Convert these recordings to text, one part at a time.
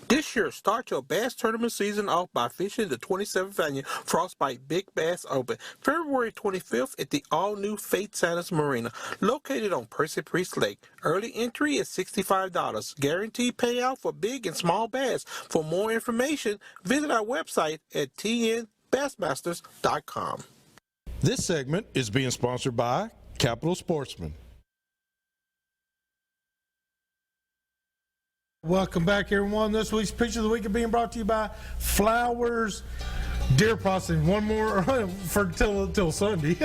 This year, start your bass tournament season off by fishing the 27th annual Frostbite Big Bass Open, February 25th at the all-new Faith Santas Marina, located on Percy Priest Lake. Early entry is $65. Guaranteed payout for big and small bass. For more information, visit our website at tnbassmasters.com. This segment is being sponsored by Capital Sportsman. Welcome back, everyone. This week's Picture of the Week is being brought to you by Flowers Deer Processing. One more for till Sunday.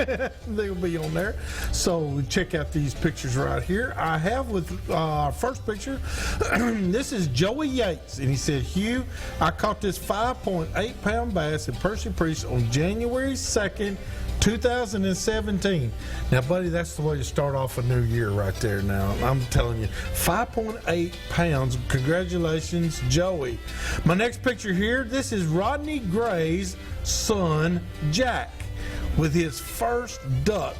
They'll be on there. So check out these pictures right here. I have with our first picture. This is Joey Yates, and he said, "Hugh, I caught this 5.8-pound bass in Percy Priest on January 2nd, 2017. Now, buddy, that's the way to start off a new year right there now. I'm telling you, 5.8 pounds. Congratulations, Joey. My next picture here, this is Rodney Gray's son, Jack, with his first duck,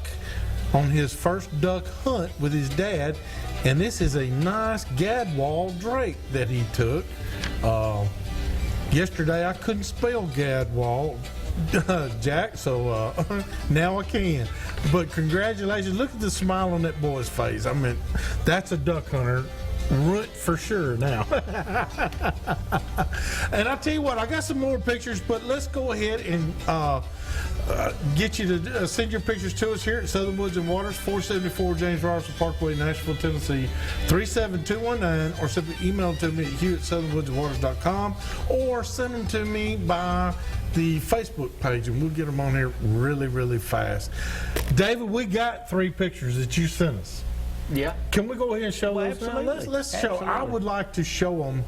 on his first duck hunt with his dad. And this is a nice gadwall drake that he took. Yesterday, I couldn't spell gadwall, Jack, so now I can. But congratulations. Look at the smile on that boy's face. I mean, that's a duck hunter for sure now. And I'll tell you what, I got some more pictures, but let's go ahead and get you to send your pictures to us here at Southern Woods and Waters, 474 James Robinson Parkway, Nashville, Tennessee, 37219, or simply email them to me at hugh@southernwoodsandwaters.com, or send them to me by the Facebook page, and we'll get them on here really, really fast. David, we got 3 pictures that you sent us. Yeah. Can we go ahead and show those now? Absolutely. Let's show. Absolutely. I would like to show them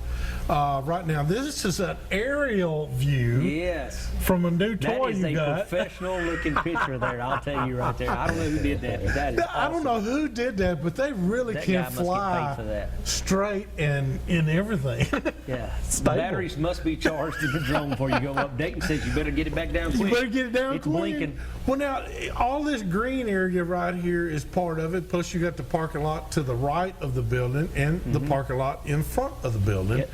right now. This is an aerial view. Yes. From a new toy you got. That is a professional-looking picture there. I'll tell you right there. I don't know who did that, but that is awesome. I don't know who did that, but they really can fly straight and in everything. Yeah. The batteries must be charged in the drone before you go up. Dayton says you better get it back down quick. You better get it down it's quick. Blinking. Well, now, all this green area right here is part of it, plus you got the parking lot to the right of the building and the parking lot in front of the building. Yep.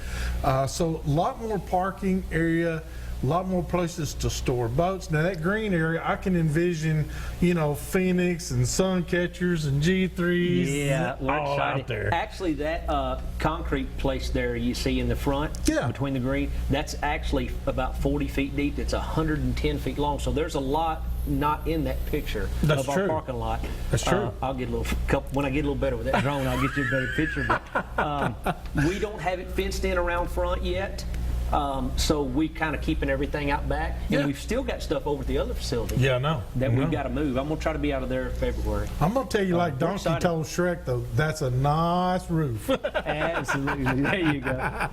So a lot more parking area, a lot more places to store boats. Now, that green area, I can envision, Phoenix and Suncatchers and G3s. Yeah, we're all excited. out there. Actually, that concrete place there you see in the front, between the green, that's actually about 40 feet deep. It's 110 feet long. So there's a lot not in that picture of our parking lot. That's true. I'll get a little when I get a little better with that drone. I'll get you a better picture. But we don't have it fenced in around front yet. So we kind of keeping everything out back, and we've still got stuff over at the other facility. Yeah, I know. That we've got to move. I'm gonna try to be out of there in February. I'm gonna tell you, like Donkey told Shrek, though, that's a nice roof. Absolutely. There you go.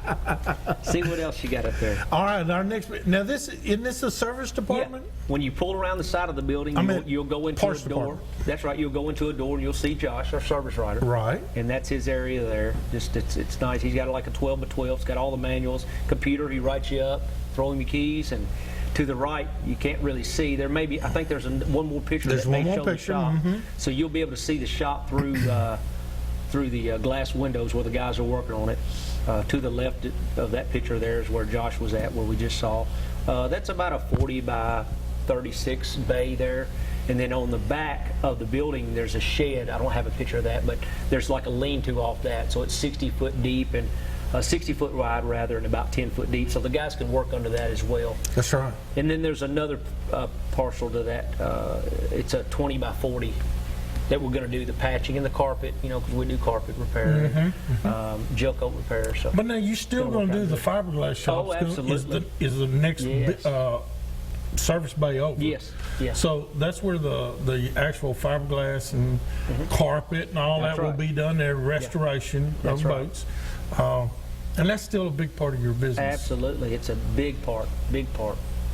See what else you got up there. All right, our next. Now, isn't this a service department? Yeah. When you pull around the side of the building, you'll go into a door. Department. That's right. You'll go into a door and you'll see Josh, our service writer. Right. And that's his area there. Just it's nice. He's got like a 12 by 12. It's got all the manuals, computer. He writes you up, throw him your keys, and to the right you can't really see. There may be. I think there's one more picture that may show the shop. So you'll be able to see the shop through the glass windows where the guys are working on it. To the left of that picture there is where Josh was at, where we just saw. That's about a 40 by 36 bay there. And then on the back of the building, there's a shed. I don't have a picture of that, but there's like a lean-to off that. So it's 60 foot deep and 60 foot wide rather, and about 10 foot deep. So the guys can work under that as well. That's right. And then there's another parcel to that. It's a 20 by 40 that we're going to do the patching and the carpet, because we do carpet repair, gel coat repair. So. But now you still going to do the fiberglass shop? Oh, absolutely. Is the next service bay over? Yes. Yeah. So that's where the actual fiberglass and carpet and all that will be done there, restoration of boats. And that's still a big part of your business. Absolutely. It's a big part.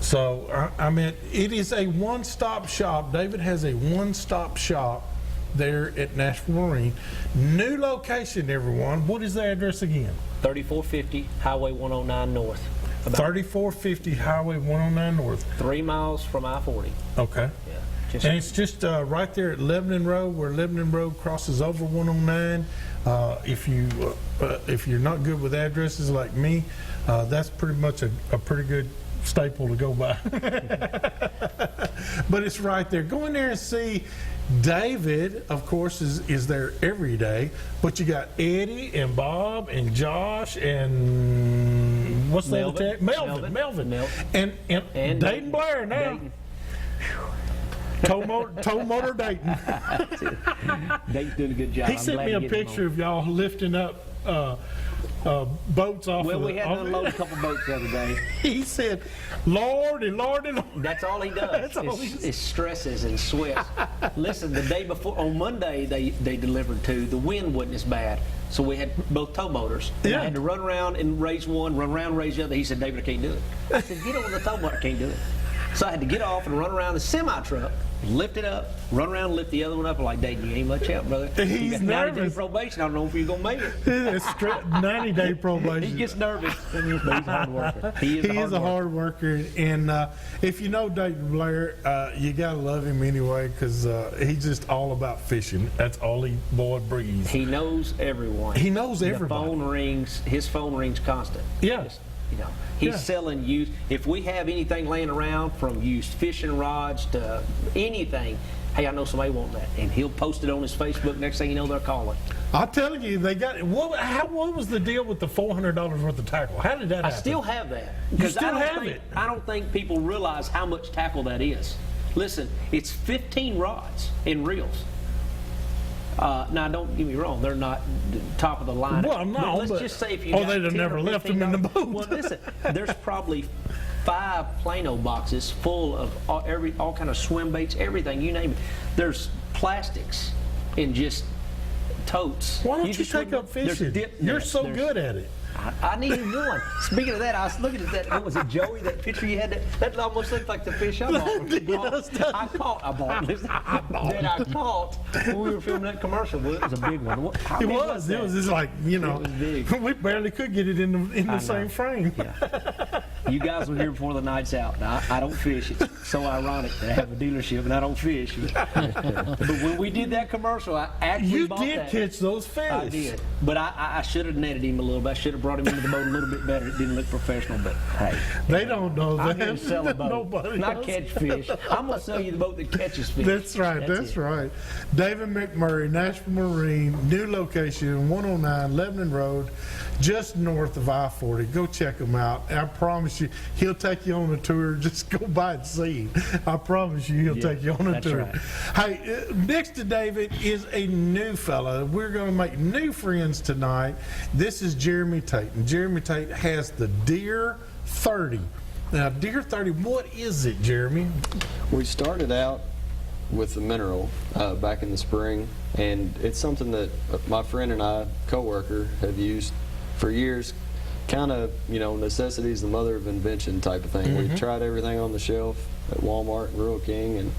So, I mean, it is a one-stop shop. David has a one-stop shop there at Nashville Marine. New location, everyone. What is the address again? 3450 Highway 109 North. 3450 Highway 109 North. 3 miles from I-40. Okay. Yeah. And it's just right there at Lebanon Road, where Lebanon Road crosses over 109. If you're not good with addresses like me, that's pretty much a pretty good staple to go by. But it's right there. Go in there and see. David, of course, is there every day, but you got Eddie and Bob and Josh and what's the other tag? Melvin. And Dayton Blair now. Tow Motor Dayton. Dayton's doing a good job. He sent me a picture of y'all lifting up boats off. Well, we had to unload a couple boats the other day. He said, Lord and Lord and Lord. That's all he does. It's stresses and sweats. Listen, the day before, on Monday, they delivered two. The wind wasn't as bad. So we had both tow motors. And I had to run around and raise one, run around and raise the other. He said, David, I can't do it. I said, get on the tow motor. I can't do it. So I had to get off and run around the semi-truck, lift it up, run around and lift the other one up. I'm like, Dayton, you ain't much help, brother. He's you got 90 nervous. day probation. I don't know if you're going to make it. It's 90-day probation. He gets nervous, but he's a hard worker. He is a hard worker. And if you know Dayton Blair, you got to love him anyway, because he's just all about fishing. That's all he breathes. He knows everyone. He knows everybody. The phone rings. His phone rings constant. Yeah. He's selling used. If we have anything laying around, from used fishing rods to anything, hey, I know somebody want that, and he'll post it on his Facebook. Next thing you know, they're calling. I'm telling you, they got. What was the deal with the $400 worth of tackle? How did that happen? I still have that. You still have it? I don't think people realize how much tackle that is. Listen, it's 15 rods and reels. Now, don't get me wrong; they're not top of the line. Well, no, let's just say if you they'd have never left them in the boat. Well, listen, there's probably 5 Plano boxes full of all kind of swim baits, everything you name it. There's plastics in just totes. Why don't you take up fishing? You're so good at it. I needed one. Speaking of that, I was looking at that. What was it, Joey? That picture you had? That almost looked like the fish I bought. I caught when we were filming that commercial. Well, it was a big one. It was just like, we barely could get it in the same frame. Yeah. You guys were here before the night's out. Now, I don't fish. It's so ironic that I have a dealership and I don't fish. But when we did that commercial, I actually bought that. You did catch those fish. I did. But I should have netted him a little bit. I should have brought him into the boat a little bit better. It didn't look professional, but hey. They don't know that. I'm here to sell a boat, Nobody not else. catch fish. I'm going to sell you the boat that catches fish. That's right. That's right. David McMurray, Nashville Marine, new location, 109 Lebanon Road, just north of I-40. Go check him out. I promise you, he'll take you on a tour. Just go by and see him. I promise you, he'll take you on a tour. Right. Hey, next to David is a new fella. We're going to make new friends tonight. This is Jeremy Tate. And Jeremy Tate has the Deer 30. Now, Deer 30, what is it, Jeremy? We started out with the mineral back in the spring, and it's something that my friend and I, co-worker, have used for years. Kind of, necessity is the mother of invention type of thing. We tried everything on the shelf at Walmart and Rural King, and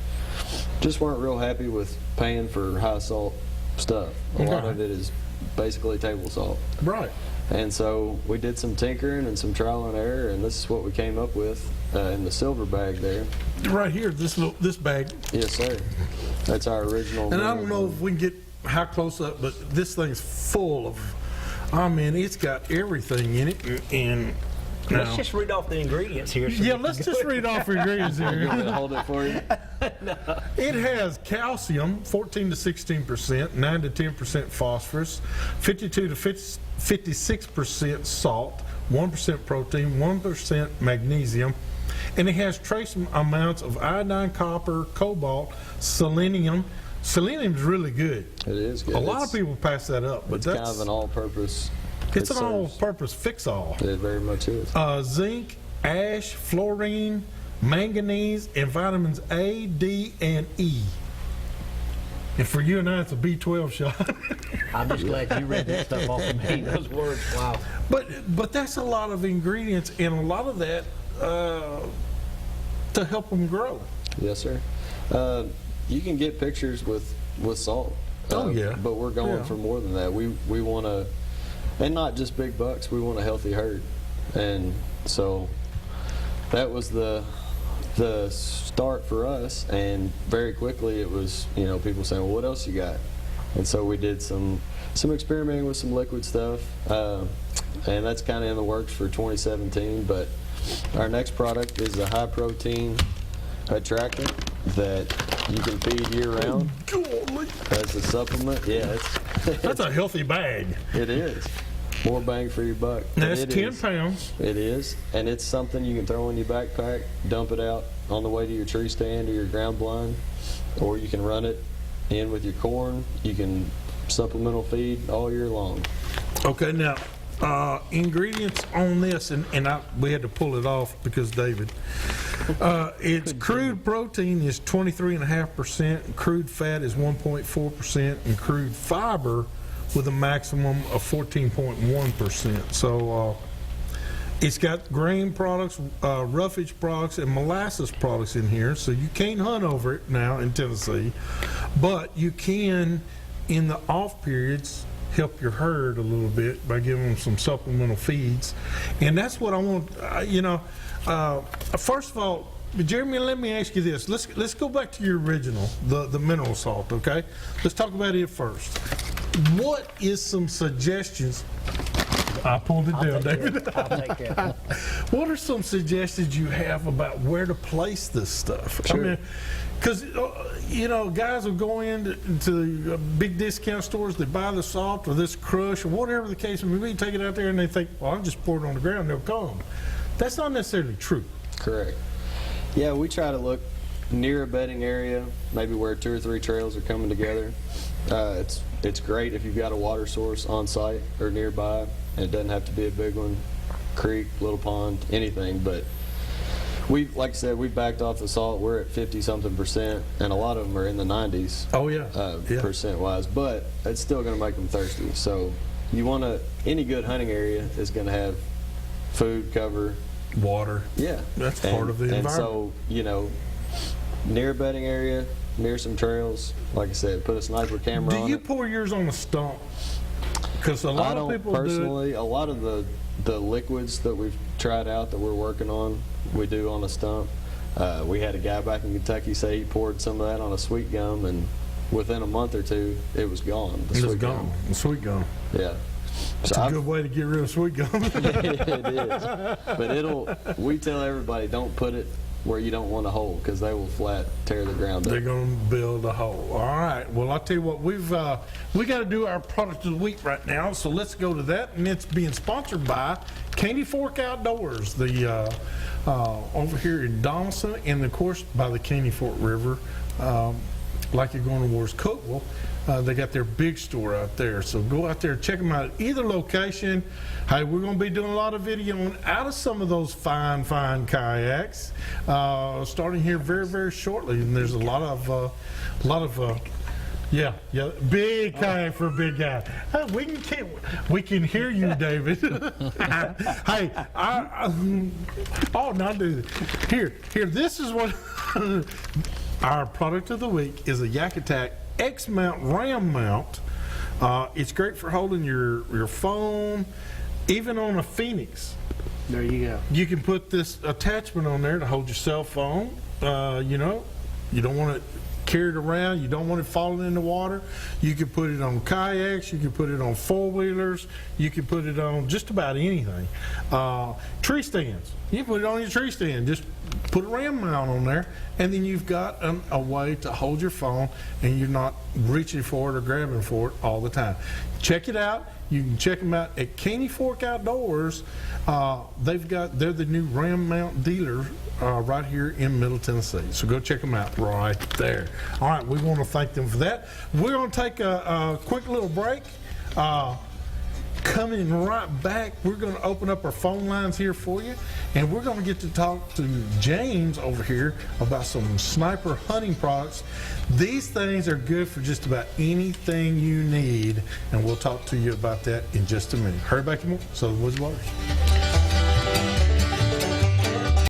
just weren't real happy with paying for high salt stuff. A lot of it is basically table salt. Right. And so we did some tinkering and some trial and error, and this is what we came up with in the silver bag there. Right here, this bag. Yes, sir. That's our original. And I don't know if we can get how close up, but this thing's full of. It's got everything in it, and Let's just read off the ingredients here. So let's just read off the ingredients You here. want me to hold it for you? It has calcium, 14 to 16%, 9 to 10% phosphorus, 52 to 56% salt, 1% protein, 1% magnesium, and it has trace amounts of iodine, copper, cobalt, selenium. Selenium's really good. It is good. A lot of people pass that up, but It's that's kind of an all-purpose. it's an serves- all-purpose fix-all. It very much is. Zinc, ash, fluorine, manganese, and vitamins A, D, and E. And for you and I, it's a B12 shot. I'm just glad you read that stuff off of me. Those words, wow. But that's a lot of ingredients, and a lot of that to help them grow. Yes, sir. You can get pictures with salt. Oh, yeah. But we're going Yeah. for more than that. We want to, and not just big bucks. We want a healthy herd, and so that was the the start for us, and very quickly it was, people saying, well, what else you got? And so we did some experimenting with some liquid stuff, and that's kind of in the works for 2017. But our next product is a high protein attractant that you can feed year round as a supplement. Yeah, That's a healthy bag. it is. More bang for your buck. That's It 10 is. pounds. It is, and it's something you can throw in your backpack, dump it out on the way to your tree stand or your ground blind, or you can run it in with your corn. You can supplemental feed all year long. Okay, now, ingredients on this, and we had to pull it off because David. It's crude protein is 23.5%, crude fat is 1.4%, and crude fiber with a maximum of 14.1%. So it's got grain products, roughage products, and molasses products in here. So you can't hunt over it now in Tennessee, but you can, in the off periods, help your herd a little bit by giving them some supplemental feeds. And that's what I want, first of all, Jeremy, let me ask you this. Let's go back to your original, the mineral salt, okay? Let's talk about it first. What is some suggestions? I pulled it down, David. I'll take that. What are some suggestions you have about where to place this stuff? Sure. I mean, because, guys will go into big discount stores, they buy the salt or this crush or whatever the case may be, take it out there and they think, well, I'll just pour it on the ground, they'll come. That's not necessarily true. Correct. Yeah, we try to look near a bedding area, maybe where 2 or 3 trails are coming together. It's great if you've got a water source on site or nearby. It doesn't have to be a big one, creek, little pond, anything. But like I said, we've backed off the salt. We're at 50-something%, and a lot of them are in the 90s. Oh, yeah. Percent-wise, but it's still going to make them thirsty. So any good hunting area is going to have food, cover, Water. yeah. That's part of the environment. And so, near a bedding area, near some trails, like I said, put a sniper camera Do on you it. pour yours on a stump? Because a I lot don't of people personally. A lot of the liquids that we've tried out that we're working on, we do on a stump. We had a guy back in Kentucky say he poured some of that on a sweet gum, and within a month or two, it was gone. It was gone. The sweet gum. Yeah. It's a good way to get rid of sweet gum. It is. But we tell everybody, don't put it where you don't want a hole, because they will flat tear the ground up. They're going to build a hole. All right. Well, I'll tell you what, we got to do our product of the week right now, so let's go to that. And it's being sponsored by Caney Fork Outdoors, the over here in Donaldson, and of course by the Caney Fork River. Like you're going towards Cookville, they got their big store out there. So go out there, check them out at either location. Hey, we're going to be doing a lot of video out of some of those fine kayaks, starting here very, very shortly. And there's a lot of big kayak for a big guy. Hey, we can hear you, David. Hey, not do this. Here. This is what. Our product of the week is a Yak Attack X-Mount Ram Mount. It's great for holding your phone, even on a Phoenix. There you go. You can put this attachment on there to hold your cell phone. You don't want it carried around. You don't want it falling in the water. You can put it on kayaks. You can put it on four-wheelers. You can put it on just about anything. Tree stands. You can put it on your tree stand. Just put a ram mount on there, and then you've got a way to hold your phone, and you're not reaching for it or grabbing for it all the time. Check it out. You can check them out at Caney Fork Outdoors. They're the new ram mount dealer right here in Middle Tennessee. So go check them out right there. All right, we want to thank them for that. We're going to take a quick little break. Coming right back, we're going to open up our phone lines here for you, and we're going to get to talk to James over here about some sniper hunting products. These things are good for just about anything you need, and we'll talk to you about that in just a minute. Hurry back and more. Southern Woods Waters.